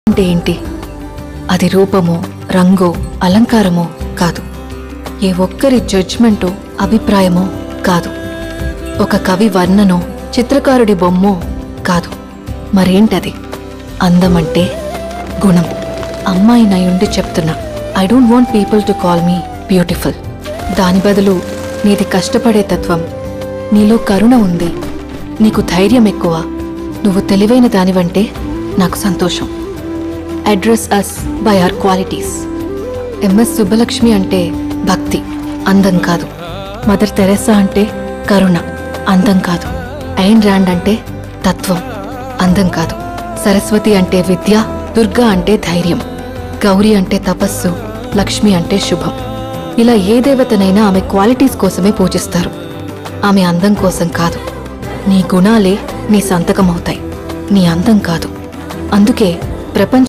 అంటే ఏంటి? అది రూపమో రంగో అలంకారమో కాదు, ఏ ఒక్కరి జడ్జ్మెంటో అభిప్రాయమో కాదు, ఒక కవి వర్ణనో చిత్రకారుడి బొమ్మో కాదు. మరేంటది? అందమంటే గుణం. అమ్మాయి నయుండి చెప్తున్నా, I don't want people to call me beautiful. దాని బదులు నీది కష్టపడే తత్వం, నీలో కరుణ ఉంది, నీకు ధైర్యం ఎక్కువ, నువ్వు తెలివైన దానివంటే నాకు సంతోషం. Address us by our qualities. MS Subbulakshmi అంటే భక్తి, అందం కాదు. మదర్ తెరెసా అంటే కరుణ, అందం కాదు. ఐన్ ర్యాండ్ అంటే తత్వం, అందం కాదు. సరస్వతి అంటే విద్య, దుర్గా అంటే ధైర్యం, గౌరీ అంటే తపస్సు, లక్ష్మి అంటే శుభం. ఇలా ఏ దేవతనైనా ఆమె క్వాలిటీస్ కోసమే పూజిస్తారు, ఆమె అందం కోసం కాదు. నీ గుణాలే నీ సంతకమవుతాయి, నీ అందం కాదు. అందుకే ప్రపంచ